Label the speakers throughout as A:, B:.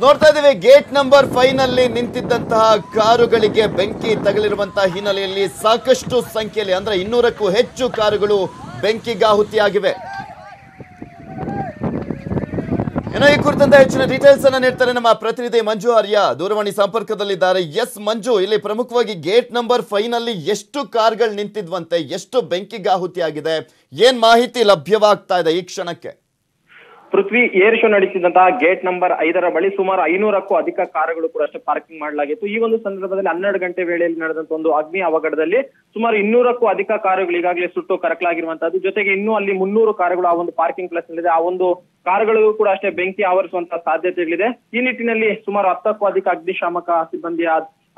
A: ನೋಡ್ತಾ ಇದ್ದೀವಿ gate number 5 ನಲ್ಲಿ ನಿಂತಿದ್ದಂತಹ ಕಾರುಗಳಿಗೆ ಬೆಂಕಿ ತಗುಲಿರುವಂತಹ ಹಿನ್ನೆಲೆಯಲ್ಲಿ ಸಾಕಷ್ಟು ಸಂಖ್ಯೆಯಲ್ಲಿ ಅಂದ್ರೆ 200ಕ್ಕೂ ಹೆಚ್ಚು ಕಾರುಗಳು ಬೆಂಕಿಗಾಹುತಿಯಾಗಿವೆ. ಇನ್ನು ಈ ಕುರಿತಂತೆ ಹೆಚ್ಚಿನ ಡೀಟೇಲ್ಸ್ ಅನ್ನ ನೀಡ್ತಾರೆ ನಮ್ಮ ಪ್ರತಿನಿಧಿ ಮಂಜು ಆರ್ಯ ದೂರವಾಣಿ ಸಂಪರ್ಕದಲ್ಲಿದ್ದಾರೆ. ಎಸ್ ಮಂಜು, ಇಲ್ಲಿ ಪ್ರಮುಖವಾಗಿ ಗೇಟ್ ನಂಬರ್ 5 ನಲ್ಲಿ ಎಷ್ಟು ಕಾರ್ಗಳು ನಿಂತಿದ್ವಂತೆ, ಎಷ್ಟು ಬೆಂಕಿಗಾಹುತಿಯಾಗಿದೆ, ಏನ್ ಮಾಹಿತಿ ಲಭ್ಯವಾಗ್ತಾ ಇದೆ ಈ ಕ್ಷಣಕ್ಕೆ?
B: ಪೃಥ್ವಿ, ಏರ್ ಶೋ ನಡೆಸಿದಂತಹ ಗೇಟ್ ನಂಬರ್ 5 ಬಳಿ ಸುಮಾರು 500ಕ್ಕೂ ಅಧಿಕ ಕಾರುಗಳು ಕೂಡ ಅಷ್ಟೇ ಪಾರ್ಕಿಂಗ್ ಮಾಡಲಾಗಿತ್ತು. ಈ ಒಂದು ಸಂದರ್ಭದಲ್ಲಿ 12 ಗಂಟೆ ವೇಳೆಯಲ್ಲಿ ನಡೆದಂತ ಒಂದು ಅಗ್ನಿ ಅವಘಡದಲ್ಲಿ ಸುಮಾರು 200ಕ್ಕೂ ಅಧಿಕ ಕಾರುಗಳು ಈಗಾಗಲೇ ಸುಟ್ಟು ಕರಕಲಾಗಿರುವಂತದ್ದು. ಜೊತೆಗೆ ಇನ್ನೂ ಅಲ್ಲಿ 300 ಕಾರುಗಳು ಆ ಒಂದು ಪಾರ್ಕಿಂಗ್ ಪ್ಲೇಸ್ ನಲ್ಲಿದೆ. ಆ ಒಂದು ಕಾರುಗಳಿಗೂ ಕೂಡ ಅಷ್ಟೇ ಬೆಂಕಿ ಆವರಿಸುವಂತಹ ಸಾಧ್ಯತೆಗಳಿದೆ. ಈ ನಿಟ್ಟಿನಲ್ಲಿ ಸುಮಾರು 10ಕ್ಕೂ ಅಧಿಕ ಅಗ್ನಿಶಾಮಕ ಸಿಬ್ಬಂದಿಯ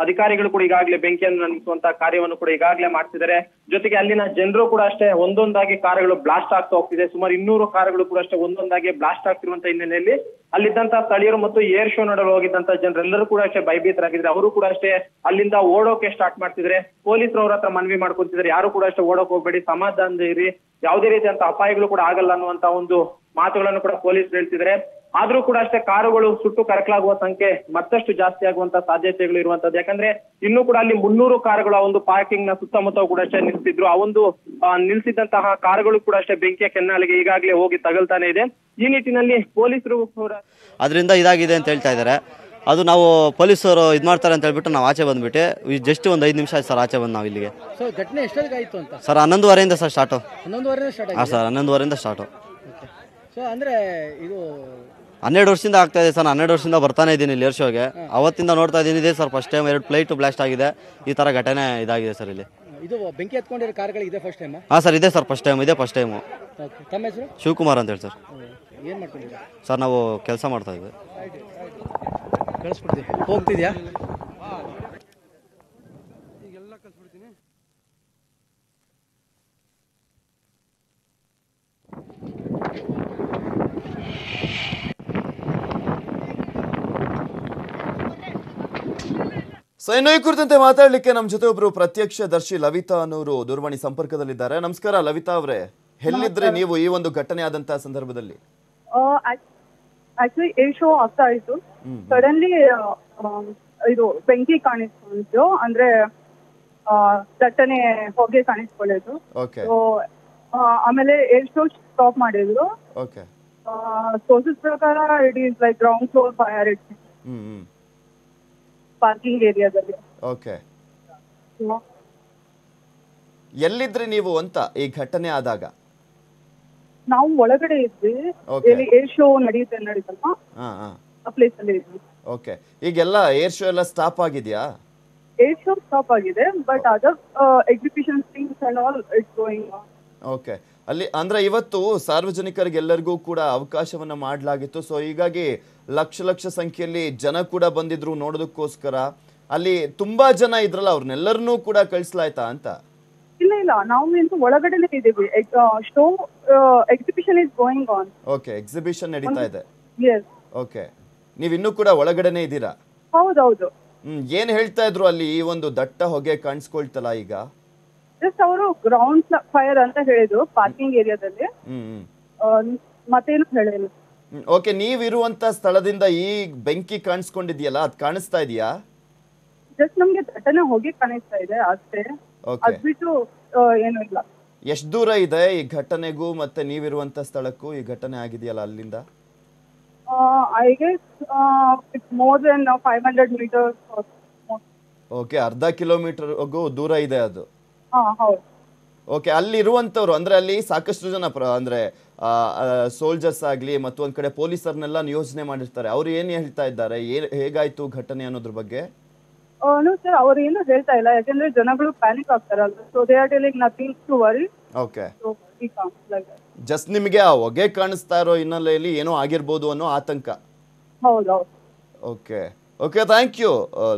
B: ಅಧಿಕಾರಿಗಳು ಕೂಡ ಈಗಾಗಲೇ ಬೆಂಕಿಯನ್ನು ನಂದಿಸುವಂತಹ ಕಾರ್ಯವನ್ನು ಕೂಡ ಈಗಾಗಲೇ ಮಾಡ್ತಿದ್ದಾರೆ. ಜೊತೆಗೆ ಅಲ್ಲಿನ ಜನರು ಕೂಡ ಅಷ್ಟೇ ಒಂದೊಂದಾಗಿ ಕಾರುಗಳು ಬ್ಲಾಸ್ಟ್ ಆಗ್ತಾ ಹೋಗ್ತಿದೆ. ಸುಮಾರು 200 ಕಾರುಗಳು ಕೂಡ ಅಷ್ಟೇ ಒಂದೊಂದಾಗಿ ಬ್ಲಾಸ್ಟ್ ಆಗ್ತಿರುವಂತಹ ಹಿನ್ನೆಲೆಯಲ್ಲಿ ಅಲ್ಲಿದ್ದಂತಹ ಸ್ಥಳೀಯರು ಮತ್ತು ಏರ್ ಶೋ ನೋಡಲು ಹೋಗಿದ್ದಂತಹ ಜನರೆಲ್ಲರೂ ಕೂಡ ಅಷ್ಟೇ ಭಯಭೀತರಾಗಿದ್ದಾರೆ. ಅವರು ಕೂಡ ಅಷ್ಟೇ ಅಲ್ಲಿಂದ ಓಡೋಕೆ ಸ್ಟಾರ್ಟ್ ಮಾಡ್ತಿದ್ರೆ. ಪೊಲೀಸರು ಅವ್ರ ಹತ್ರ ಮನವಿ ಮಾಡ್ಕೊತಿದ್ದಾರೆ, ಯಾರು ಕೂಡ ಅಷ್ಟೇ ಓಡೋಕ್ ಹೋಗ್ಬೇಡಿ, ಸಮಾಧಾನದ ಇರಿ, ಯಾವುದೇ ರೀತಿಯಂತ ಅಪಾಯಗಳು ಕೂಡ ಆಗಲ್ಲ ಅನ್ನುವಂತ ಒಂದು ಮಾತುಗಳನ್ನು ಕೂಡ ಪೊಲೀಸರು ಹೇಳ್ತಿದ್ದಾರೆ. ಆದ್ರೂ ಕೂಡ ಅಷ್ಟೇ ಕಾರುಗಳು ಸುಟ್ಟು ಕರಕಲಾಗುವ ಸಂಖ್ಯೆ ಮತ್ತಷ್ಟು ಜಾಸ್ತಿ ಆಗುವಂತ ಸಾಧ್ಯತೆಗಳು ಇರುವಂತದ್ದು. ಯಾಕಂದ್ರೆ ಇನ್ನೂ ಕೂಡ ಅಲ್ಲಿ 300 ಕಾರುಗಳು ಆ ಒಂದು ಪಾರ್ಕಿಂಗ್ ನ ಸುತ್ತಮುತ್ತ ಕೂಡ ಅಷ್ಟೇ ನಿಲ್ಸಿದ್ರು. ಆ ಒಂದು ನಿಲ್ಸಿದಂತಹ ಕಾರುಗಳು ಕೂಡ ಅಷ್ಟೇ ಬೆಂಕಿಯ ಕೆನ್ನಾಲಿಗೆ ಈಗಾಗಲೇ ಹೋಗಿ ತಗಲ್ತಾನೆ ಇದೆ. ಈ ನಿಟ್ಟಿನಲ್ಲಿ ಪೊಲೀಸರು ಕೂಡ
C: ಅದರಿಂದ ಇದಾಗಿದೆ ಅಂತ ಹೇಳ್ತಾ ಇದ್ದಾರೆ. ಅದು ನಾವು ಪೊಲೀಸರು ಇದು ಮಾಡ್ತಾರೆ ಅಂತ ಹೇಳ್ಬಿಟ್ಟು ನಾವು ಆಚೆ ಬಂದ್ಬಿಟ್ಟು ಜಸ್ಟ್ ಒಂದು 5 ನಿಮಿಷ ಆಯ್ತು ಸರ್ ಆಚೆ ಬಂದು ನಾವು ಇಲ್ಲಿಗೆ.
D: ಘಟನೆ ಎಷ್ಟೊತ್ತಿಗೆ ಆಯ್ತು ಅಂತ
C: ಸರ್ 11:30 ಸರ್ ಸ್ಟಾರ್ಟು.
D: 11:30
C: ಹಾಂ ಸರ್ 11:30 ಸ್ಟಾರ್ಟು.
D: ಅಂದ್ರೆ ಇದು
C: 12 ವರ್ಷದಿಂದ ಆಗ್ತಾ ಇದೆ ಸರ್. 12 ವರ್ಷದಿಂದ ಬರ್ತಾನೆ ಇದ್ದೀನಿ ಇಲ್ಲಿ ಏರ್ ಶೋಗೆ. ಅವತ್ತಿಂದ ನೋಡ್ತಾ ಇದ್ದೀನಿ ಇದೆ sir. First time 2 flight blast ಆಗಿದೆ. ಈ ತರ ಘಟನೆ ಇದಾಗಿದೆ ಸರ್ ಇಲ್ಲಿ.
D: ಇದು ಬೆಂಕಿ ಹತ್ಕೊಂಡಿರೋ ಕಾರ್ಗಳು ಇದೆ ಫಸ್ಟ್ ಟೈಮ್?
C: ಹಾಂ ಸರ್ ಇದೆ ಸರ್, ಫಸ್ಟ್ ಟೈಮ್ ಇದೆ. First time.
D: ತಮ್ಮ ಹೆಸರು?
C: ಶಿವಕುಮಾರ್ ಅಂತ ಹೇಳಿ ಸರ್.
D: ಏನು ಮಾಡ್ಕೊಂಡಿದ್ದೀರಾ
C: ಸರ್? ನಾವು ಕೆಲಸ ಮಾಡ್ತಾ ಇದ್ವಿ.
D: ಕಳಿಸ್ಬಿಡ್ತೀವಿ, ಹೋಗ್ತಿದ್ಯಾ?
E: ಈಗೆಲ್ಲ ಕಳಿಸ್ಬಿಡ್ತೀನಿ.
A: ಸೊ ಇನ್ನು ಈ ಕುರಿತಂತೆ ಮಾತಾಡ್ಲಿಕ್ಕೆ ನಮ್ಮ ಜೊತೆ ಒಬ್ರು ಪ್ರತ್ಯಕ್ಷದರ್ಶಿ ಲವಿತಾ ಅನ್ನೋರು ದೂರವಾಣಿ ಸಂಪರ್ಕದಲ್ಲಿದ್ದಾರೆ. ನಮಸ್ಕಾರ ಲವಿತಾ ಅವರೇ, ಎಲ್ಲಿದ್ರೆ ನೀವು ಈ ಒಂದು ಘಟನೆ ಆದಂತಹ ಸಂದರ್ಭದಲ್ಲಿ?
F: ಆಕ್ಚುಲಿ ಏರ್ ಶೋ ಆಗ್ತಾ ಇತ್ತು. ಸಡನ್ಲಿ ಇದು ಬೆಂಕಿ ಕಾಣಿಸ್ಕೊಂಡಿದ್ದು, ಅಂದ್ರೆ ದಟ್ಟನೆ ಹೊಗೆ ಕಾಣಿಸ್ಕೊಳ್ಳೋದು. ಆಮೇಲೆ ಏರ್ ಶೋ ಸ್ಟಾಪ್ ಮಾಡಿದ್ರು. ಸೋರ್ಸಸ್ ಪ್ರಕಾರ it is like ground floor fire it parking ಏರಿಯಾದಲ್ಲಿ.
A: ಓಕೆ, ಎಲ್ಲಿದ್ರಿ ನೀವು ಅಂತ ಈ ಘಟನೆ ಆದಾಗ?
F: ನಾವು ಒಳಗಡೆ ಇದ್ವಿ, ಏರ್ ಶೋ ನಡೀತಲ್ವಾ ಆ ಪ್ಲೇಸ್ ಅಲ್ಲಿ ಇದ್ವಿ.
A: ಓಕೆ, ಈಗೆಲ್ಲ ಏರ್ ಶೋ ಎಲ್ಲ ಸ್ಟಾಪ್ ಆಗಿದೆಯಾ?
F: ಏರ್ ಶೋ ಸ್ಟಾಪ್ ಆಗಿದೆ, but other exhibition things and all it's going on.
A: Okay, ಅಲ್ಲಿ ಅಂದ್ರೆ ಇವತ್ತು ಸಾರ್ವಜನಿಕರಿಗೆಲ್ಲರಿಗೂ ಕೂಡ ಅವಕಾಶವನ್ನ ಮಾಡಲಾಗಿತ್ತು. ಸೊ ಹೀಗಾಗಿ ಲಕ್ಷ ಸಂಖ್ಯೆಯಲ್ಲಿ ಜನ ಕೂಡ ಬಂದಿದ್ರು ನೋಡೋದಕ್ಕೋಸ್ಕರ. ಅಲ್ಲಿ ತುಂಬಾ ಜನ ಇದ್ರಲ್ಲ, ಅವ್ರನ್ನೆಲ್ಲರನ್ನೂ ಕೂಡ ಕಳಿಸಲಾಯ್ತಾ ಅಂತ?
F: ಇಲ್ಲ, ನಾವು ಒಳಗಡೆನೆ ಇದ್ದೀವಿ. Show exhibition is going on.
A: Okay, exhibition ನಡೀತಾ ಇದೆ.
F: ಯೆಸ್.
A: ಓಕೆ, ನೀವು ಇನ್ನೂ ಕೂಡ ಒಳಗಡೆನೆ ಇದ್ದೀರಾ?
F: ಹೌದೌದು.
A: ಏನ್ ಹೇಳ್ತಾ ಇದ್ರು ಅಲ್ಲಿ? ಈ ಒಂದು ದಟ್ಟ ಹೊಗೆ ಕಾಣಿಸ್ಕೊಳ್ತಲ್ಲ ಈಗ?
F: ಜಸ್ಟ್ ಅವರು ಗ್ರೌಂಡ್ ಫೈರ್ ಅಂತ ಹೇಳಿದ್ರು ಪಾರ್ಕಿಂಗ್ ಏರಿಯಾದಲ್ಲಿ, ಮತ್ತೇನು ಹೇಳಿಲ್ಲ.
A: ಓಕೆ, ನೀವಿರುವಂತ ಸ್ಥಳದಿಂದ ಈ ಬೆಂಕಿ ಕಾಣಿಸ್ಕೊಂಡಿದ್ಯಲ್ಲ, ಅದ್ ಕಾಣಿಸ್ತಾ ಇದೆಯಾ?
F: ಜಸ್ಟ್ ನಮ್ಗೆ ದಟ್ಟನೆ ಹೊಗೆ ಕಾಣಿಸ್ತಾ ಇದೆ ಅಷ್ಟೇ, ಅದ್ಬಿಟ್ಟು ಏನು ಇಲ್ಲ.
A: ಎಷ್ಟು ದೂರ ಇದೆ ಈ ಘಟನೆಗೂ ಮತ್ತೆ ನೀವಿರುವಂತ ಸ್ಥಳಕ್ಕೂ ಈ ಘಟನೆ ಆಗಿದೆಯಲ್ಲ ಅಲ್ಲಿಂದ?
F: I guess it's more than 500 meters.
A: Okay, ಅರ್ಧ ಕಿಲೋಮೀಟರ್ಗೂ ದೂರ ಇದೆ ಅದು.
F: ಹೌದು.
A: ಓಕೆ, ಅಲ್ಲಿ ಇರುವಂತವ್ರು ಅಂದ್ರೆ ಅಲ್ಲಿ ಸಾಕಷ್ಟು ಜನ ಅಂದ್ರೆ ಸೋಲ್ಜರ್ಸ್ ಆಗ್ಲಿ ಮತ್ತೊಂದ್ ಕಡೆ ಪೊಲೀಸರ್ನೆಲ್ಲ ನಿಯೋಜನೆ ಮಾಡಿರ್ತಾರೆ. ಅವ್ರು ಏನ್ ಹೇಳ್ತಾ ಇದ್ದಾರೆ, ಹೇಗಾಯ್ತು ಘಟನೆ ಅನ್ನೋದ್ರ ಬಗ್ಗೆ?
F: ನೋ ಸರ್, ಅವ್ರು ಏನು ಹೇಳ್ತಾ ಇಲ್ಲ, ಯಾಕಂದ್ರೆ ಜನಗಳು ಪ್ಯಾನಿಕ್ ಆಗ್ತಾರಲ್ಲ. So they are telling nothing to worry.
A: Okay, just ನಿಮಗೆ ಆ ಹೊಗೆ ಕಾಣಿಸ್ತಾ ಇರೋ ಹಿನ್ನೆಲೆಯಲ್ಲಿ ಏನೋ ಆಗಿರ್ಬೋದು ಅನ್ನೋ ಆತಂಕ.
F: ಹೌದೌದು.
A: Okay okay, thank you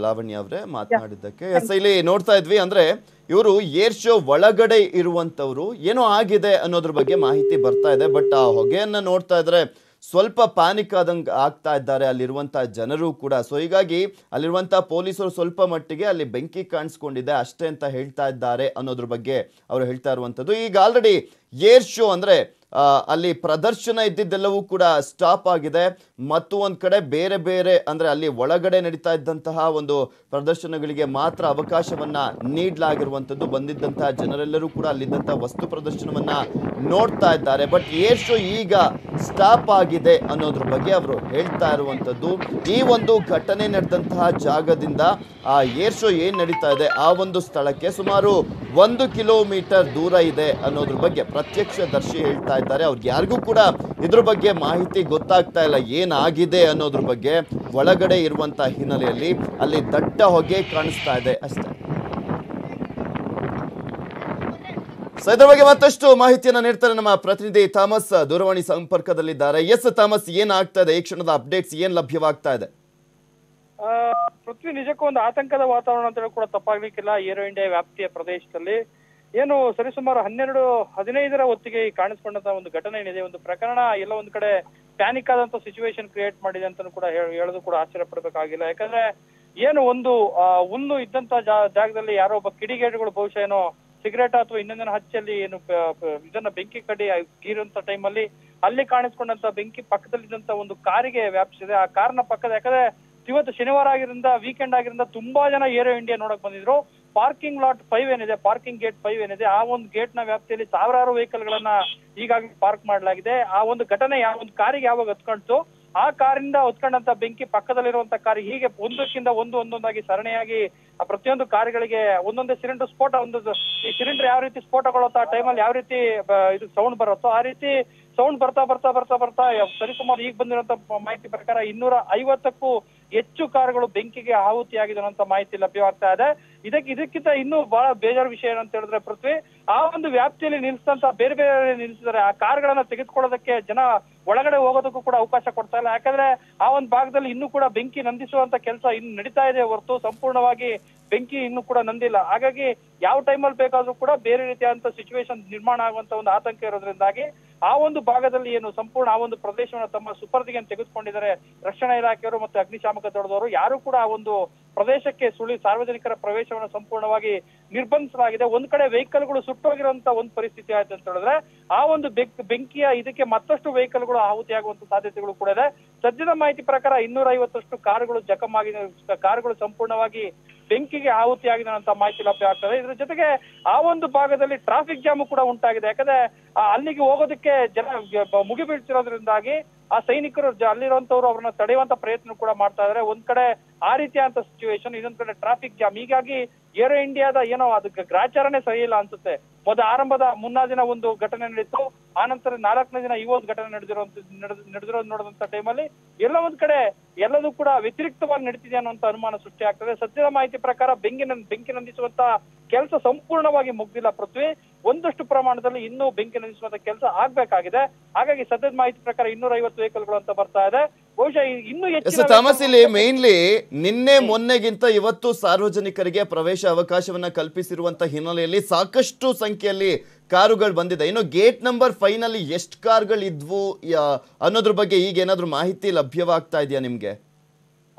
A: Lavanya ಅವರೇ ಮಾತನಾಡಿದ್ದಕ್ಕೆ. ಎಸ್, ಇಲ್ಲಿ ನೋಡ್ತಾ ಇದ್ವಿ ಅಂದ್ರೆ ಇವರು ಏರ್ ಶೋ ಒಳಗಡೆ ಇರುವಂತವ್ರು ಏನೋ ಆಗಿದೆ ಅನ್ನೋದ್ರ ಬಗ್ಗೆ ಮಾಹಿತಿ ಬರ್ತಾ ಇದೆ. ಬಟ್ ಆ ಹೊಗೆಯನ್ನ ನೋಡ್ತಾ ಇದ್ರೆ ಸ್ವಲ್ಪ ಪ್ಯಾನಿಕ್ ಆದಂಗೆ ಆಗ್ತಾ ಇದ್ದಾರೆ ಅಲ್ಲಿರುವಂತಹ ಜನರು ಕೂಡ. ಸೊ ಹೀಗಾಗಿ ಅಲ್ಲಿರುವಂತಹ ಪೊಲೀಸರು ಸ್ವಲ್ಪ ಮಟ್ಟಿಗೆ ಅಲ್ಲಿ ಬೆಂಕಿ ಕಾಣಿಸ್ಕೊಂಡಿದೆ ಅಷ್ಟೇ ಅಂತ ಹೇಳ್ತಾ ಇದ್ದಾರೆ ಅನ್ನೋದ್ರ ಬಗ್ಗೆ ಅವರು ಹೇಳ್ತಾ ಇರುವಂಥದ್ದು. ಈಗ ಆಲ್ರೆಡಿ ಏರ್ ಶೋ ಅಂದ್ರೆ ಅಲ್ಲಿ ಪ್ರದರ್ಶನ ಇದ್ದಿದ್ದೆಲ್ಲವೂ ಕೂಡ ಸ್ಟಾಪ್ ಆಗಿದೆ. ಮತ್ತು ಒಂದ್ ಕಡೆ ಬೇರೆ ಬೇರೆ ಅಂದ್ರೆ ಅಲ್ಲಿ ಒಳಗಡೆ ನಡೀತಾ ಇದ್ದಂತಹ ಒಂದು ಪ್ರದರ್ಶನಗಳಿಗೆ ಮಾತ್ರ ಅವಕಾಶವನ್ನ ನೀಡಲಾಗಿರುವಂತದ್ದು. ಬಂದಿದ್ದಂತಹ ಜನರೆಲ್ಲರೂ ಕೂಡ ಅಲ್ಲಿದ್ದಂತಹ ವಸ್ತು ಪ್ರದರ್ಶನವನ್ನ ನೋಡ್ತಾ ಇದ್ದಾರೆ. ಬಟ್ ಏರ್ ಶೋ ಈಗ ಸ್ಟಾಪ್ ಆಗಿದೆ ಅನ್ನೋದ್ರ ಬಗ್ಗೆ ಅವರು ಹೇಳ್ತಾ ಇರುವಂತದ್ದು. ಈ ಒಂದು ಘಟನೆ ನಡೆದಂತಹ ಜಾಗದಿಂದ ಆ ಏರ್ ಶೋ ಏನ್ ನಡೀತಾ ಇದೆ ಆ ಒಂದು ಸ್ಥಳಕ್ಕೆ ಸುಮಾರು 1 ಕಿಲೋಮೀಟರ್ ದೂರ ಇದೆ ಅನ್ನೋದ್ರ ಬಗ್ಗೆ ಪ್ರತ್ಯಕ್ಷದರ್ಶಿ ಹೇಳ್ತಾ ಇದ್ದಾರೆ. ಅವ್ರಿಗೆ ಯಾರಿಗೂ ಕೂಡ ಇದ್ರ ಬಗ್ಗೆ ಮಾಹಿತಿ ಗೊತ್ತಾಗ್ತಾ ಇಲ್ಲ ಏನಾಗಿದೆ ಅನ್ನೋದ್ರ ಬಗ್ಗೆ. ಒಳಗಡೆ ಇರುವಂತ ಹಿನ್ನೆಲೆಯಲ್ಲಿ ಅಲ್ಲಿ ದಟ್ಟ ಹೊಗೆ ಕಾಣಿಸ್ತಾ ಇದೆ ಅಷ್ಟೇ. ಇದ್ರ ಬಗ್ಗೆ ಮತ್ತಷ್ಟು ಮಾಹಿತಿಯನ್ನ ನೀಡ್ತಾರೆ ನಮ್ಮ ಪ್ರತಿನಿಧಿ ಥಾಮಸ್ ದೂರವಾಣಿ ಸಂಪರ್ಕದಲ್ಲಿದ್ದಾರೆ. ಎಸ್ ಥಾಮಸ್, ಏನಾಗ್ತಾ ಇದೆ, ಈ ಕ್ಷಣದ ಅಪ್ಡೇಟ್ಸ್ ಏನ್ ಲಭ್ಯವಾಗ್ತಾ ಇದೆ?
G: ಪೃಥ್ವಿ, ನಿಜಕ್ಕೂ ಒಂದು ಆತಂಕದ ವಾತಾವರಣ ಅಂತ ಕೂಡ ತಪ್ಪಾಗ್ಲಿಕ್ಕಿಲ್ಲ. ಏರೋ ಇಂಡಿಯಾ ವ್ಯಾಪ್ತಿಯ ಪ್ರದೇಶದಲ್ಲಿ ಏನು ಸರಿಸುಮಾರು 12-15 ಹೊತ್ತಿಗೆ ಕಾಣಿಸ್ಕೊಂಡಂತ ಒಂದು ಘಟನೆ ಏನಿದೆ, ಒಂದು ಪ್ರಕರಣ ಎಲ್ಲ ಒಂದ್ ಕಡೆ ಪ್ಯಾನಿಕ್ ಆದಂತ ಸಿಚುವೇಶನ್ ಕ್ರಿಯೇಟ್ ಮಾಡಿದೆ ಅಂತ ಕೂಡ ಹೇಳೋದು ಕೂಡ ಆಶ್ಚರ್ಯ ಪಡ್ಬೇಕಾಗಿಲ್ಲ. ಯಾಕಂದ್ರೆ ಏನು ಒಂದು ಹುಲ್ಲು ಇದ್ದಂತ ಜಾಗದಲ್ಲಿ ಯಾರೋ ಒಬ್ಬ ಕಿಡಿಗೇಡಿಗಳು ಬಹುಶಃ ಏನೋ ಸಿಗರೇಟ್ ಅಥವಾ ಇನ್ನೊಂದಿನ ಹಚ್ಚಲ್ಲಿ ಏನು ಇದನ್ನ ಬೆಂಕಿ ಕಡಿ ಗೀರುವಂತ ಟೈಮಲ್ಲಿ ಅಲ್ಲಿ ಕಾಣಿಸ್ಕೊಂಡಂತ ಬೆಂಕಿ ಪಕ್ಕದಲ್ಲಿದ್ದಂತ ಒಂದು ಕಾರಿಗೆ ವ್ಯಾಪಿಸಿದೆ. ಆ ಕಾರ್ನ ಪಕ್ಕದ, ಯಾಕಂದ್ರೆ ಇವತ್ತು ಶನಿವಾರ ಆಗಿರೋದ್ರಿಂದ, ವೀಕೆಂಡ್ ಆಗಿರೋದ್ರಿಂದ ತುಂಬಾ ಜನ ಏರೋ ಇಂಡಿಯಾ ನೋಡಕ್ ಬಂದಿದ್ರು. ಪಾರ್ಕಿಂಗ್ ಲಾಟ್ 5 ಏನಿದೆ, ಪಾರ್ಕಿಂಗ್ ಗೇಟ್ 5 ಏನಿದೆ, ಆ ಒಂದು ಗೇಟ್ ನ ವ್ಯಾಪ್ತಿಯಲ್ಲಿ ಸಾವಿರಾರು ವೆಹಿಕಲ್ ಗಳನ್ನ ಈಗಾಗಲೇ ಪಾರ್ಕ್ ಮಾಡಲಾಗಿದೆ. ಆ ಒಂದು ಘಟನೆ ಯಾವ ಒಂದು ಕಾರಿಗೆ ಯಾವಾಗ ಹತ್ಕೊಂಡ್ತು, ಆ ಕಾರಿಂದ ಹೊತ್ಕೊಂಡಂತ ಬೆಂಕಿ ಪಕ್ಕದಲ್ಲಿರುವಂತ ಕಾರ್ ಹೀಗೆ ಒಂದಕ್ಕಿಂತ ಒಂದೊಂದಾಗಿ ಸರಣಿಯಾಗಿ ಆ ಪ್ರತಿಯೊಂದು ಕಾರುಗಳಿಗೆ ಒಂದೊಂದೇ ಸಿಲಿಂಡರ್ ಸ್ಫೋಟ, ಈ ಸಿಲಿಂಡರ್ ಯಾವ ರೀತಿ ಸ್ಫೋಟಗೊಳ್ಳುತ್ತೋ ಆ ಟೈಮಲ್ಲಿ ಯಾವ ರೀತಿ ಇದು ಸೌಂಡ್ ಬರುತ್ತೋ ಆ ರೀತಿ ಸೌಂಡ್ ಬರ್ತಾ ಸರಿಸುಮಾರು ಈಗ ಬಂದಿರುವಂತ ಮಾಹಿತಿ ಪ್ರಕಾರ 250ಕ್ಕೂ ಹೆಚ್ಚು ಕಾರುಗಳು ಬೆಂಕಿಗೆ ಆಹುತಿಯಾಗಿದೆ ಅನ್ನೋ ಮಾಹಿತಿ ಲಭ್ಯವಾಗ್ತಾ ಇದೆ. ಇದಕ್ಕಿಂತ ಇನ್ನೂ ಬಹಳ ಬೇಜಾರು ವಿಷಯ ಏನಂತ ಹೇಳಿದ್ರೆ ಪೃಥ್ವಿ, ಆ ಒಂದು ವ್ಯಾಪ್ತಿಯಲ್ಲಿ ನಿಲ್ಸಿದಂತ ಬೇರೆ ಬೇರೆ ನಿಲ್ಸಿದ್ದಾರೆ. ಆ ಕಾರ್ಗಳನ್ನ ತೆಗೆದುಕೊಳ್ಳೋದಕ್ಕೆ ಜನ ಒಳಗಡೆ ಹೋಗೋದಕ್ಕೂ ಕೂಡ ಅವಕಾಶ ಕೊಡ್ತಾ ಇಲ್ಲ. ಯಾಕಂದ್ರೆ ಆ ಒಂದು ಭಾಗದಲ್ಲಿ ಇನ್ನೂ ಕೂಡ ಬೆಂಕಿ ನಂದಿಸುವಂತ ಕೆಲಸ ಇನ್ನು ನಡೀತಾ ಇದೆ ಹೊರತು ಸಂಪೂರ್ಣವಾಗಿ ಬೆಂಕಿ ಇನ್ನೂ ಕೂಡ ನಂದಿಲ್ಲ. ಹಾಗಾಗಿ ಯಾವ ಟೈಮಲ್ಲಿ ಬೇಕಾದ್ರೂ ಕೂಡ ಬೇರೆ ರೀತಿಯಾದಂತ ಸಿಚುವೇಶನ್ ನಿರ್ಮಾಣ ಆಗುವಂತ ಒಂದು ಆತಂಕ ಇರೋದ್ರಿಂದಾಗಿ ಆ ಒಂದು ಭಾಗದಲ್ಲಿ ಏನು ಸಂಪೂರ್ಣ ಆ ಒಂದು ಪ್ರದೇಶವನ್ನು ತಮ್ಮ ಸುಪರ್ದಿಗೆ ತೆಗೆದುಕೊಂಡಿದ್ದಾರೆ ರಕ್ಷಣಾ ಇಲಾಖೆಯವರು ಮತ್ತು ಅಗ್ನಿಶಾಮಕ ದಳದವರು. ಯಾರು ಕೂಡ ಆ ಒಂದು ಪ್ರದೇಶಕ್ಕೆ ಸಾರ್ವಜನಿಕರ ಪ್ರವೇಶವನ್ನು ಸಂಪೂರ್ಣವಾಗಿ ನಿರ್ಬಂಧಿಸಲಾಗಿದೆ. ಒಂದ್ ಕಡೆ ವೆಹಿಕಲ್ಗಳು ಸುಟ್ಟೋಗಿರುವಂತ ಒಂದು ಪರಿಸ್ಥಿತಿ ಆಯ್ತು ಅಂತ ಹೇಳಿದ್ರೆ ಆ ಒಂದು ಬೆಂಕಿಯ ಇದಕ್ಕೆ ಮತ್ತಷ್ಟು ವೆಹಿಕಲ್ಗಳು ಆಹುತಿಯಾಗುವಂತ ಸಾಧ್ಯತೆಗಳು ಕೂಡ ಇದೆ. ಸದ್ಯದ ಮಾಹಿತಿ ಪ್ರಕಾರ 250 ಕಾರುಗಳು ಜಖಮಾಗಿದೆ, ಕಾರುಗಳು ಸಂಪೂರ್ಣವಾಗಿ ಬೆಂಕಿಗೆ ಆಹುತಿಯಾಗಿದೆ ಅಂತ ಮಾಹಿತಿ ಲಭ್ಯ ಆಗ್ತದೆ. ಇದ್ರ ಜೊತೆಗೆ ಆ ಒಂದು ಭಾಗದಲ್ಲಿ ಟ್ರಾಫಿಕ್ ಜಾಮ್ ಕೂಡ ಉಂಟಾಗಿದೆ. ಯಾಕಂದ್ರೆ ಅಲ್ಲಿಗೆ ಹೋಗೋದಕ್ಕೆ ಜನ ಮುಗಿಬೀಳ್ತಿರೋದ್ರಿಂದಾಗಿ ಆ ಸೈನಿಕರು ಅಲ್ಲಿರುವಂತವ್ರು ಅವ್ರನ್ನ ತಡೆಯುವಂತ ಪ್ರಯತ್ನ ಕೂಡ ಮಾಡ್ತಾ ಇದಾರೆ. ಒಂದ್ ಕಡೆ ಆ ರೀತಿಯಾದಂತ ಸಿಚುವೇಶನ್, ಇನ್ನೊಂದ್ ಕಡೆ ಟ್ರಾಫಿಕ್ ಜಾಮ್. ಹೀಗಾಗಿ ಏರೋ ಇಂಡಿಯಾದ ಏನೋ ಅದಕ್ಕೆ ಗ್ರಾಚಾರನೇ ಸರಿ ಇಲ್ಲ ಅನ್ಸುತ್ತೆ. ಆರಂಭದ ಮುನ್ನಾ ದಿನ ಒಂದು ಘಟನೆ ನಡೀತು, ಆನಂತರ 4ನೇ ದಿನ ಈ ಒಂದು ಘಟನೆ ನಡೆದಿರೋದು ನೋಡಿದಂತ ಟೈಮಲ್ಲಿ ಎಲ್ಲ ಒಂದ್ ಕಡೆ ಎಲ್ಲದೂ ಕೂಡ ವ್ಯತಿರಿಕ್ತವಾಗಿ ನಡೀತಿದೆ ಅನ್ನುವಂತ ಅನುಮಾನ ಸೃಷ್ಟಿ ಆಗ್ತದೆ. ಸದ್ಯದ ಮಾಹಿತಿ ಪ್ರಕಾರ ಬೆಂಕಿ ನಂದಿಸುವಂತ ಕೆಲಸ ಸಂಪೂರ್ಣವಾಗಿ ಮುಗ್ದಿಲ್ಲ ಪೃಥ್ವಿ. ಒಂದಷ್ಟು ಪ್ರಮಾಣದಲ್ಲಿ ಇನ್ನೂ ಬೆಂಕಿ ನಂದಿಸುವಂತ ಕೆಲಸ ಆಗ್ಬೇಕಾಗಿದೆ. ಹಾಗಾಗಿ ಸದ್ಯದ ಮಾಹಿತಿ ಪ್ರಕಾರ 250 ವೆಹಿಕಲ್ಗಳು ಅಂತ ಬರ್ತಾ ಇದೆ. ಬಹುಶಃ ಇನ್ನೂ ಹೆಚ್ಚಿನ
A: ಥಾಮಸ್, ಇಲ್ಲಿ ಮೇನ್ಲಿ ನಿನ್ನೆ ಮೊನ್ನೆಗಿಂತ ಇವತ್ತು ಸಾರ್ವಜನಿಕರಿಗೆ ಪ್ರವೇಶ ಅವಕಾಶವನ್ನ ಕಲ್ಪಿಸಿರುವಂತ ಹಿನ್ನೆಲೆಯಲ್ಲಿ ಸಾಕಷ್ಟು ಸಂಖ್ಯೆಯಲ್ಲಿ ಕಾರುಗಳು ಬಂದಿದೆ. ಇನ್ನು ಗೇಟ್ ನಂಬರ್ 5 ನಲ್ಲಿ ಎಷ್ಟು ಕಾರುಗಳು ಇದ್ವು ಅನ್ನೋದ್ರ ಬಗ್ಗೆ ಈಗ ಏನಾದ್ರು ಮಾಹಿತಿ ಲಭ್ಯವಾಗ್ತಾ ಇದೆಯಾ ನಿಮ್ಗೆ?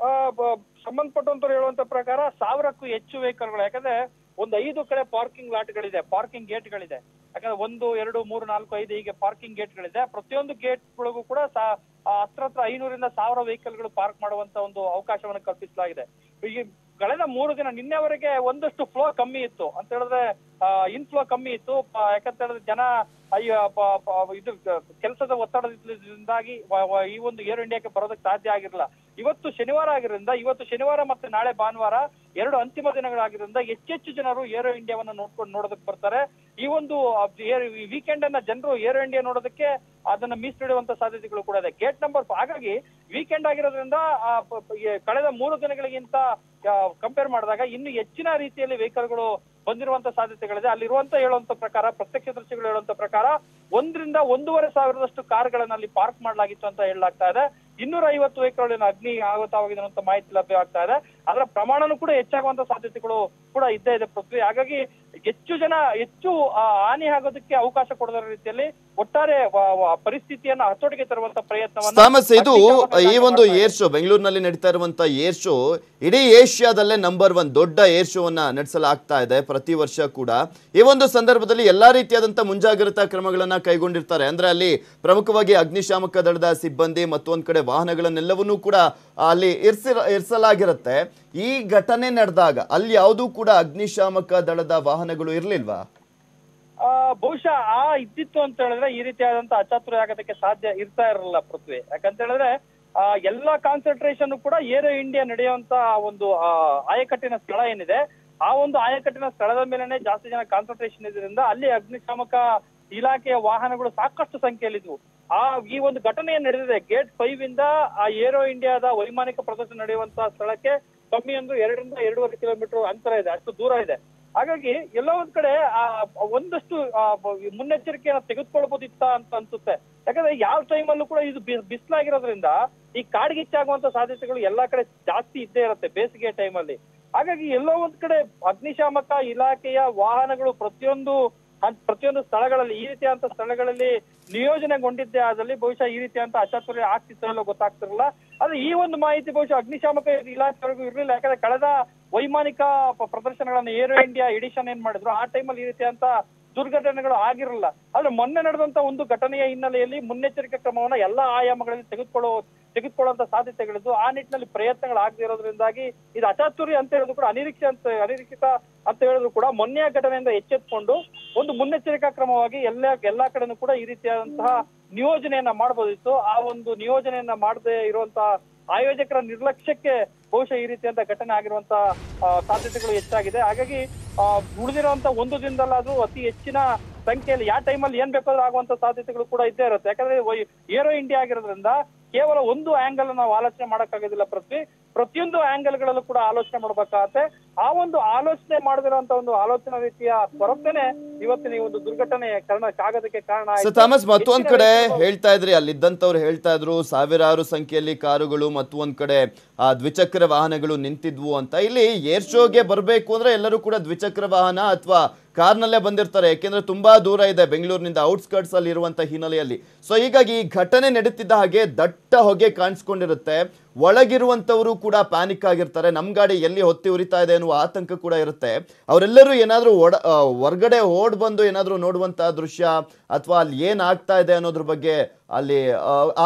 G: ಸಂಬಂಧಪಟ್ಟಂತವ್ರು ಹೇಳುವಂತ ಪ್ರಕಾರ 1000ಕ್ಕೂ ಹೆಚ್ಚು ವೆಹಿಕಲ್ಗಳು. ಯಾಕಂದ್ರೆ ಒಂದು 5 ಕಡೆ ಪಾರ್ಕಿಂಗ್ ಲಾಟ್ಗಳಿದೆ, ಪಾರ್ಕಿಂಗ್ ಗೇಟ್ಗಳಿದೆ. ಯಾಕಂದ್ರೆ 1, 2, 3, 4, 5 ಹೀಗೆ ಪಾರ್ಕಿಂಗ್ ಗೇಟ್ಗಳಿದೆ. ಪ್ರತಿಯೊಂದು ಗೇಟ್ಗಳಿಗೂ ಕೂಡ ಹತ್ರ 500ರಿಂದ 1000 ವೆಹಿಕಲ್ಗಳು ಪಾರ್ಕ್ ಮಾಡುವಂತ ಒಂದು ಅವಕಾಶವನ್ನು ಕಲ್ಪಿಸಲಾಗಿದೆ. ಈ ಕಳೆದ 3 ದಿನ ನಿನ್ನೆವರೆಗೆ ಒಂದಷ್ಟು ಫ್ಲೋ ಕಮ್ಮಿ ಇತ್ತು ಅಂತ ಹೇಳಿದ್ರೆ, ಇನ್ಫ್ಲೋ ಕಮ್ಮಿ ಇತ್ತು. ಯಾಕಂತ ಹೇಳಿದ್ರೆ ಜನ ಇದು ಕೆಲಸದ ಒತ್ತಡದಿಂದಾಗಿ ಈ ಒಂದು ಏರೋ ಇಂಡಿಯಾಕ್ಕೆ ಬರೋದಕ್ಕೆ ಸಾಧ್ಯ ಆಗಿರಲಿಲ್ಲ. ಇವತ್ತು ಶನಿವಾರ ಆಗಿರೋದ್ರಿಂದ, ಇವತ್ತು ಶನಿವಾರ ಮತ್ತೆ ನಾಳೆ ಭಾನುವಾರ 2 ಅಂತಿಮ ದಿನಗಳಾಗಿರೋದ್ರಿಂದ ಹೆಚ್ಚೆಚ್ಚು ಜನರು ಏರೋ ಇಂಡಿಯಾವನ್ನ ನೋಡೋದಕ್ಕೆ ಬರ್ತಾರೆ. ಈ ಒಂದು ವೀಕೆಂಡ್ ಅನ್ನ ಜನರು ಏರೋ ಇಂಡಿಯಾ ನೋಡೋದಕ್ಕೆ ಅದನ್ನ ಮೀಸಲಿಡುವಂತ ಸಾಧ್ಯತೆಗಳು ಕೂಡ ಇದೆ. ಗೇಟ್ ನಂಬರ್ ಹಾಗಾಗಿ ವೀಕೆಂಡ್ ಆಗಿರೋದ್ರಿಂದ ಕಳೆದ 3 ದಿನಗಳಿಗಿಂತ ಕಂಪೇರ್ ಮಾಡಿದಾಗ ಇನ್ನು ಹೆಚ್ಚಿನ ರೀತಿಯಲ್ಲಿ ವೆಹಿಕಲ್ಗಳು ಬಂದಿರುವಂತ ಸಾಧ್ಯತೆಗಳಿದೆ. ಅಲ್ಲಿರುವಂತ ಹೇಳುವಂತ ಪ್ರಕಾರ, ಪ್ರತ್ಯಕ್ಷದರ್ಶಿಗಳು ಹೇಳುವಂತ ಪ್ರಕಾರ 1ರಿಂದ 1,500 ಕಾರುಗಳನ್ನ ಅಲ್ಲಿ ಪಾರ್ಕ್ ಮಾಡಲಾಗಿತ್ತು ಅಂತ ಹೇಳಲಾಗ್ತಾ ಇದೆ. 250 ವೆಹಿಕಲ್ ಅಗ್ನಿ ಆಹುತವಾಗಿದೆ ಅಂತ ಮಾಹಿತಿ ಲಭ್ಯವಾಗ್ತಾ ಇದೆ. ಅದರ ಪ್ರಮಾಣನೂ ಕೂಡ ಹೆಚ್ಚಾಗುವಂತ ಸಾಧ್ಯತೆಗಳು ಕೂಡ ಇದ್ದೇ ಇದೆ ಪೃಥ್ವಿ. ಹಾಗಾಗಿ ಹೆಚ್ಚು ಹಾನಿ ಆಗೋದಕ್ಕೆ ಅವಕಾಶ ಕೊಡದ ರೀತಿಯಲ್ಲಿ ಒಟ್ಟಾರೆ ಪರಿಸ್ಥಿತಿಯನ್ನ ಹತೋಟಿಗೆ ತರುವಂತ
A: ಥಾಮಸ್, ಇದು ಈ ಒಂದು
G: ಪ್ರಯತ್ನ
A: ಏರ್ ಶೋ ಬೆಂಗಳೂರಿನಲ್ಲಿ ನಡೀತಾ ಇರುವಂತ ಏರ್ ಶೋ ಇಡೀ ಏಷ್ಯಾದಲ್ಲೇ ನಂಬರ್ 1 ದೊಡ್ಡ ಏರ್ ಶೋ ಅನ್ನ ನಡೆಸಲಾಗ್ತಾ ಇದೆ ಪ್ರತಿ ವರ್ಷ ಕೂಡ. ಈ ಒಂದು ಸಂದರ್ಭದಲ್ಲಿ ಎಲ್ಲಾ ರೀತಿಯಾದಂತ ಮುಂಜಾಗ್ರತಾ ಕ್ರಮಗಳನ್ನ ಕೈಗೊಂಡಿರ್ತಾರೆ. ಅಂದ್ರೆ ಅಲ್ಲಿ ಪ್ರಮುಖವಾಗಿ ಅಗ್ನಿಶಾಮಕ ದಳದ ಸಿಬ್ಬಂದಿ ಮತ್ತೊಂದ್ ಕಡೆ ವಾಹನಗಳನ್ನೆಲ್ಲವನ್ನೂ ಕೂಡ ಅಲ್ಲಿ ಇರಿಸಲಾಗಿರುತ್ತೆ. ಈ ಘಟನೆ ನಡೆದಾಗ ಅಲ್ಲಿ ಯಾವುದೂ ಕೂಡ ಅಗ್ನಿಶಾಮಕ ದಳದ ವಾಹನಗಳು ಇರ್ಲಿಲ್ವಾ?
G: ಬಹುಶಃ ಇದ್ದಿತ್ತು ಅಂತ ಹೇಳಿದ್ರೆ ಈ ರೀತಿಯಾದಂತ ಅಚಾತುರ್ಯ ಆಗೋದಕ್ಕೆ ಸಾಧ್ಯ ಇರ್ತಾ ಇರಲಿಲ್ಲ ಪೃಥ್ವಿ. ಯಾಕಂತ ಹೇಳಿದ್ರೆ ಎಲ್ಲಾ ಕಾನ್ಸಂಟ್ರೇಷನ್ ಕೂಡ ಏರೋ ಇಂಡಿಯಾ ನಡೆಯುವಂತ ಒಂದು ಆಯಕಟ್ಟಿನ ಸ್ಥಳ ಏನಿದೆ, ಆ ಒಂದು ಆಯಕಟ್ಟಿನ ಸ್ಥಳದ ಮೇಲೆನೆ ಜಾಸ್ತಿ ಜನ ಕಾನ್ಸಂಟ್ರೇಷನ್ ಇದರಿಂದ ಅಲ್ಲಿ ಅಗ್ನಿಶಾಮಕ ಇಲಾಖೆಯ ವಾಹನಗಳು ಸಾಕಷ್ಟು ಸಂಖ್ಯೆಯಲ್ಲಿದ್ವು. ಈ ಒಂದು ಘಟನೆ ನಡೆದಿದೆ ಗೇಟ್ 5 ಇಂದ ಆ ಏರೋ ಇಂಡಿಯಾದ ವೈಮಾನಿಕ ಪ್ರದರ್ಶನ ನಡೆಯುವಂತಹ ಸ್ಥಳಕ್ಕೆ ಕಮ್ಮಿ ಅಂದ್ರೆ 2 ರಿಂದ 2.5 ಕಿಲೋಮೀಟರ್ ಅಂತರ ಇದೆ, ಅಷ್ಟು ದೂರ ಇದೆ. ಹಾಗಾಗಿ ಎಲ್ಲೋ ಒಂದ್ ಕಡೆ ಒಂದಷ್ಟು ಮುನ್ನೆಚ್ಚರಿಕೆಯನ್ನು ತೆಗೆದುಕೊಳ್ಬೋದಿತ್ತ ಅಂತ ಅನ್ಸುತ್ತೆ. ಯಾಕಂದ್ರೆ ಯಾವ ಟೈಮಲ್ಲೂ ಕೂಡ ಇದು ಬಿಸಿಲಾಗಿರೋದ್ರಿಂದ ಈ ಕಾಡ್ಗಿಚ್ಚಾಗುವಂತ ಸಾಧ್ಯತೆಗಳು ಎಲ್ಲಾ ಕಡೆ ಜಾಸ್ತಿ ಇದ್ದೇ ಇರುತ್ತೆ ಬೇಸಿಗೆ ಟೈಮಲ್ಲಿ. ಹಾಗಾಗಿ ಎಲ್ಲೋ ಒಂದ್ ಕಡೆ ಅಗ್ನಿಶಾಮಕ ಇಲಾಖೆಯ ವಾಹನಗಳು ಪ್ರತಿಯೊಂದು ಸ್ಥಳಗಳಲ್ಲಿ ಈ ರೀತಿಯಾದಂತ ಸ್ಥಳಗಳಲ್ಲಿ ನಿಯೋಜನೆಗೊಂಡಿದ್ದೇ ಆದಲ್ಲಿ ಬಹುಶಃ ಈ ರೀತಿಯಂತ ಅಚಾತುರ್ಯ ಆಗ್ತಿತ್ತೋ ಗೊತ್ತಾಗ್ತಿರಲಿಲ್ಲ. ಆದ್ರೆ ಈ ಒಂದು ಮಾಹಿತಿ ಬಹುಶಃ ಅಗ್ನಿಶಾಮಕ ಇಲಾಖೆವರೆಗೂ ಇರ್ಲಿಲ್ಲ. ಯಾಕಂದ್ರೆ ಕಳೆದ ವೈಮಾನಿಕ ಪ್ರದರ್ಶನಗಳನ್ನ ಏರೋ ಇಂಡಿಯಾ ಎಡಿಷನ್ ಏನ್ ಮಾಡಿದ್ರು ಆ ಟೈಮಲ್ಲಿ ಈ ರೀತಿಯಂತ ದುರ್ಘಟನೆಗಳು ಆಗಿರಲಿಲ್ಲ. ಆದ್ರೆ ಮೊನ್ನೆ ನಡೆದಂತ ಒಂದು ಘಟನೆಯ ಹಿನ್ನೆಲೆಯಲ್ಲಿ ಮುನ್ನೆಚ್ಚರಿಕೆ ಕ್ರಮವನ್ನ ಎಲ್ಲಾ ಆಯಾಮಗಳಲ್ಲಿ ತೆಗೆದುಕೊಳ್ಳುವಂತ ಸಾಧ್ಯತೆಗಳಿದ್ದು ಆ ನಿಟ್ಟಿನಲ್ಲಿ ಪ್ರಯತ್ನಗಳಾಗದೇ ಇರೋದ್ರಿಂದಾಗಿ ಇದು ಅಚಾತುರ್ಯ ಅಂತ ಹೇಳಿದ್ರು ಕೂಡ ಅನಿರೀಕ್ಷಿತ ಅಂತ ಹೇಳಿದ್ರು ಕೂಡ ಮೊನ್ನೆಯ ಘಟನೆಯಿಂದ ಎಚ್ಚೆತ್ಕೊಂಡು ಒಂದು ಮುನ್ನೆಚ್ಚರಿಕಾ ಕ್ರಮವಾಗಿ ಎಲ್ಲಾ ಕಡೆನೂ ಕೂಡ ಈ ರೀತಿಯಾದಂತಹ ನಿಯೋಜನೆಯನ್ನ ಮಾಡಬಹುದಿತ್ತು. ಆ ಒಂದು ನಿಯೋಜನೆಯನ್ನ ಮಾಡದೇ ಇರುವಂತಹ ಆಯೋಜಕರ ನಿರ್ಲಕ್ಷ್ಯಕ್ಕೆ ಬಹುಶಃ ಈ ರೀತಿಯಂತ ಘಟನೆ ಆಗಿರುವಂತ ಸಾಧ್ಯತೆಗಳು ಹೆಚ್ಚಾಗಿದೆ. ಹಾಗಾಗಿ ಉಳಿದಿರುವಂತ ಒಂದು ದಿನದಲ್ಲಾದ್ರೂ ಅತಿ ಹೆಚ್ಚಿನ ಸಂಖ್ಯೆಯಲ್ಲಿ ಯಾವ ಟೈಮಲ್ಲಿ ಏನ್ ಬೇಕಾದ್ರೂ ಆಗುವಂತ ಸಾಧ್ಯತೆಗಳು ಕೂಡ ಇದ್ದೇ ಇರುತ್ತೆ. ಯಾಕಂದ್ರೆ ಏರೋ ಇಂಡಿಯಾ ಆಗಿರೋದ್ರಿಂದ ಕೇವಲ ಒಂದು ಆಂಗಲ್ ನಾವು ಆಲೋಚನೆ ಮಾಡಕ್ಕಾಗೋದಿಲ್ಲ ಪ್ರತಿಯೊಂದು ಆಂಗಲ್ ಗಳಲ್ಲೂ ಕೂಡ ಆಲೋಚನೆ ಮಾಡ್ಬೇಕಾಗತ್ತೆ. ಆ ಒಂದು ಆಲೋಚನೆ ಮಾಡದಿರುವಂತ ಒಂದು ಆಲೋಚನಾ ರೀತಿಯ ಕೊರತೆನೆ ಇವತ್ತಿನ ಈ ಒಂದು ದುರ್ಘಟನೆ ಆಗೋದಕ್ಕೆ ಕಾರಣ ಆಯ್ತು.
A: ಥಾಮಸ್, ಮತ್ತೊಂದ್ ಕಡೆ ಹೇಳ್ತಾ ಇದ್ರಿ, ಅಲ್ಲಿದ್ದಂತವ್ರು ಹೇಳ್ತಾ ಇದ್ರು ಸಾವಿರಾರು ಸಂಖ್ಯೆಯಲ್ಲಿ ಕಾರುಗಳು ಮತ್ತು ಒಂದ್ ಕಡೆ ದ್ವಿಚಕ್ರ ವಾಹನಗಳು ನಿಂತಿದ್ವು ಅಂತ. ಇಲ್ಲಿ ಏರ್ ಶೋಗೆ ಬರ್ಬೇಕು ಅಂದ್ರೆ ಎಲ್ಲರೂ ಕೂಡ ದ್ವಿಚಕ್ರ ವಾಹನ ಅಥವಾ ಕಾರ್ನಲ್ಲೇ ಬಂದಿರ್ತಾರೆ, ಯಾಕೆಂದ್ರೆ ತುಂಬಾ ದೂರ ಇದೆ ಬೆಂಗಳೂರಿನಿಂದ, ಔಟ್ಸ್ಕರ್ಟ್ಸ್ ಅಲ್ಲಿ ಇರುವಂತ ಹಿನ್ನೆಲೆಯಲ್ಲಿ. ಸೊ ಹೀಗಾಗಿ ಈ ಘಟನೆ ನಡೀತಿದ್ದ ಹಾಗೆ ದಟ್ಟ ಹೊಗೆ ಕಾಣಿಸ್ಕೊಂಡಿರುತ್ತೆ, ಒಳಗಿರುವಂತವರು ಕೂಡ ಪ್ಯಾನಿಕ್ ಆಗಿರ್ತಾರೆ, ನಮ್ ಗಾಡಿ ಎಲ್ಲಿ ಹೊತ್ತಿ ಉರಿತಾ ಇದೆ ಅನ್ನುವ ಆತಂಕ ಕೂಡ ಇರುತ್ತೆ. ಅವರೆಲ್ಲರೂ ಏನಾದ್ರೂ ಹೊರಗಡೆ ಓಡ್ ಬಂದು ಏನಾದ್ರೂ ನೋಡುವಂತ ದೃಶ್ಯ ಅಥವಾ ಅಲ್ಲಿ ಏನ್ ಆಗ್ತಾ ಇದೆ ಅನ್ನೋದ್ರ ಬಗ್ಗೆ ಅಲ್ಲಿ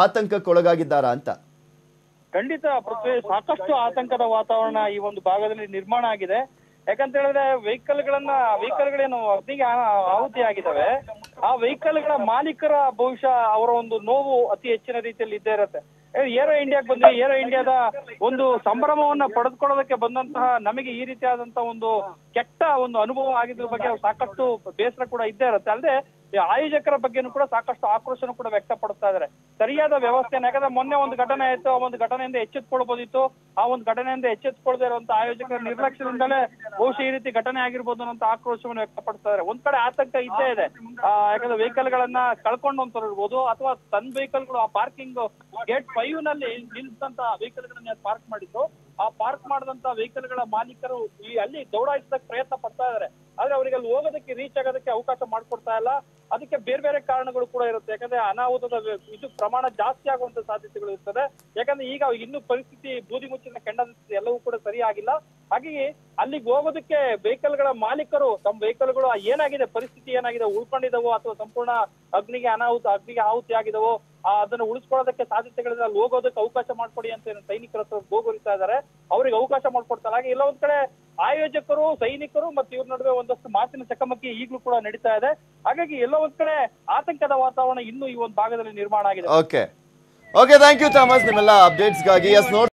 A: ಆತಂಕಕ್ಕೊಳಗಾಗಿದ್ದಾರಾ ಅಂತ?
G: ಖಂಡಿತ ಪೃಥ್ವಿ, ಸಾಕಷ್ಟು ಆತಂಕದ ವಾತಾವರಣ ಈ ಒಂದು ಭಾಗದಲ್ಲಿ ನಿರ್ಮಾಣ ಆಗಿದೆ. ಯಾಕಂತ ಹೇಳಿದ್ರೆ ವೆಹಿಕಲ್ಗಳೇನು ಅಗ್ನಿಗೆ ಆಹುತಿ ಆಗಿದ್ದಾವೆ, ಆ ವೆಹಿಕಲ್ಗಳ ಮಾಲೀಕರ ಬಹುಶಃ ಅವರ ಒಂದು ನೋವು ಅತಿ ಹೆಚ್ಚಿನ ರೀತಿಯಲ್ಲಿ ಇದ್ದೇ ಇರುತ್ತೆ. ಏರೋ ಇಂಡಿಯಾಕ್ಕೆ ಬಂದ್ರೆ ಏರೋ ಇಂಡಿಯಾದ ಒಂದು ಸಂಭ್ರಮವನ್ನ ಪಡೆದುಕೊಳ್ಳೋದಕ್ಕೆ ಬಂದಂತಹ ನಮಗೆ ಈ ರೀತಿಯಾದಂತಹ ಒಂದು ಕೆಟ್ಟ ಒಂದು ಅನುಭವ ಆಗಿದ್ರ ಬಗ್ಗೆ ಸಾಕಷ್ಟು ಬೇಸರ ಕೂಡ ಇದ್ದೇ ಇರುತ್ತೆ. ಅಲ್ಲದೆ ಆಯೋಜಕರ ಬಗ್ಗೆನೂ ಕೂಡ ಸಾಕಷ್ಟು ಆಕ್ರೋಶನೂ ಕೂಡ ವ್ಯಕ್ತಪಡಿಸ್ತಾ ಇದ್ದಾರೆ. ಸರಿಯಾದ ವ್ಯವಸ್ಥೆನ, ಯಾಕಂದ್ರೆ ಮೊನ್ನೆ ಒಂದು ಘಟನೆ ಆಯ್ತು, ಆ ಒಂದು ಘಟನೆಯಿಂದ ಎಚ್ಚೆತ್ಕೊಳ್ಬೋದಿತ್ತು. ಆ ಒಂದು ಘಟನೆಯಿಂದ ಎಚ್ಚೆತ್ಕೊಳ್ದೇ ಇರುವಂತಹ ಆಯೋಜಕರ ನಿರ್ಲಕ್ಷ್ಯದಿಂದಲೇ ಬಹುಶಃ ಈ ರೀತಿ ಘಟನೆ ಆಗಿರ್ಬೋದು ಅನ್ನೋ ಆಕ್ರೋಶವನ್ನು ವ್ಯಕ್ತಪಡಿಸ್ತಾ ಇದ್ದಾರೆ. ಒಂದ್ ಕಡೆ ಆತಂಕ ಇದ್ದೇ ಇದೆ, ಯಾಕಂದ್ರೆ ವೆಹಿಕಲ್ ಗಳನ್ನ ಕಳ್ಕೊಂಡು ಇರ್ಬೋದು ಅಥವಾ ತನ್ನ ವೆಹಿಕಲ್ಗಳು ಆ ಪಾರ್ಕಿಂಗ್ ಗೇಟ್ 5 ನಲ್ಲಿ ನಿಲ್ಸಂತ ವೆಹಿಕಲ್ ಗಳನ್ನ ಪಾರ್ಕ್ ಮಾಡಿದ್ದು, ಆ ಪಾರ್ಕ್ ಮಾಡಿದಂತ ವೆಹಿಕಲ್ ಗಳ ಮಾಲೀಕರು ಅಲ್ಲಿ ದೌಡಾಯಿಸೋದಕ್ಕೆ ಪ್ರಯತ್ನ ಪಡ್ತಾ ಇದ್ದಾರೆ. ಆದ್ರೆ ಅವರಿಗೆ ಅಲ್ಲಿ ಹೋಗೋದಕ್ಕೆ ರೀಚ್ ಆಗೋದಕ್ಕೆ ಅವಕಾಶ ಮಾಡ್ಕೊಡ್ತಾ ಇಲ್ಲ. ಅದಕ್ಕೆ ಬೇರೆ ಬೇರೆ ಕಾರಣಗಳು ಕೂಡ ಇರುತ್ತೆ. ಯಾಕಂದ್ರೆ ಅನಾಹುತದ ಇದು ಪ್ರಮಾಣ ಜಾಸ್ತಿ ಆಗುವಂತ ಸಾಧ್ಯತೆಗಳು ಇರ್ತದೆ. ಯಾಕಂದ್ರೆ ಈಗ ಇನ್ನು ಪರಿಸ್ಥಿತಿ ಬೂದಿ ಮುಚ್ಚಿನ ಕೆಂಡದ ಎಲ್ಲವೂ ಕೂಡ ಸರಿಯಾಗಿಲ್ಲ. ಹಾಗಾಗಿ ಅಲ್ಲಿಗೆ ಹೋಗೋದಕ್ಕೆ ವೆಹಿಕಲ್ ಗಳ ಮಾಲೀಕರು ತಮ್ಮ ವೆಹಿಕಲ್ಗಳು ಏನಾಗಿದೆ, ಪರಿಸ್ಥಿತಿ ಏನಾಗಿದೆ, ಉಳ್ಕೊಂಡಿದಾವೋ ಅಥವಾ ಸಂಪೂರ್ಣ ಅಗ್ನಿಗೆ ಆಹುತಿ ಆಗಿದಾವೋ ಅದನ್ನು ಉಳಿಸ್ಕೊಳ್ಳೋದಕ್ಕೆ ಸಾಧ್ಯತೆಗಳಿಂದ ಅಲ್ಲಿ ಹೋಗೋದಕ್ಕೆ ಅವಕಾಶ ಮಾಡ್ಕೊಡಿ ಅಂತ ಸೈನಿಕರ ಹತ್ರ ಗೋಗರಿತಾ ಇದ್ದಾರೆ. ಅವ್ರಿಗೆ ಅವಕಾಶ ಮಾಡ್ಕೊಡ್ತಾರೆ. ಹಾಗೆ ಎಲ್ಲ ಒಂದ್ ಕಡೆ ಆಯೋಜಕರು, ಸೈನಿಕರು ಮತ್ತು ಇವ್ರ ನಡುವೆ ಒಂದಷ್ಟು ಮಾತಿನ ಚಕಮಕಿ ಈಗಲೂ ಕೂಡ ನಡೀತಾ ಇದೆ. ಹಾಗಾಗಿ ಎಲ್ಲೋ ಒಂದ್ ಕಡೆ ಆತಂಕದ ವಾತಾವರಣ ಇನ್ನೂ ಈ ಒಂದು ಭಾಗದಲ್ಲಿ ನಿರ್ಮಾಣ ಆಗಿದೆ.
A: ಓಕೆ, ಥ್ಯಾಂಕ್ ಯು ಥಾಮಸ್ ನಿಮ್ಮೆಲ್ಲ ಅಪ್ಡೇಟ್ಸ್ಗಾಗಿ.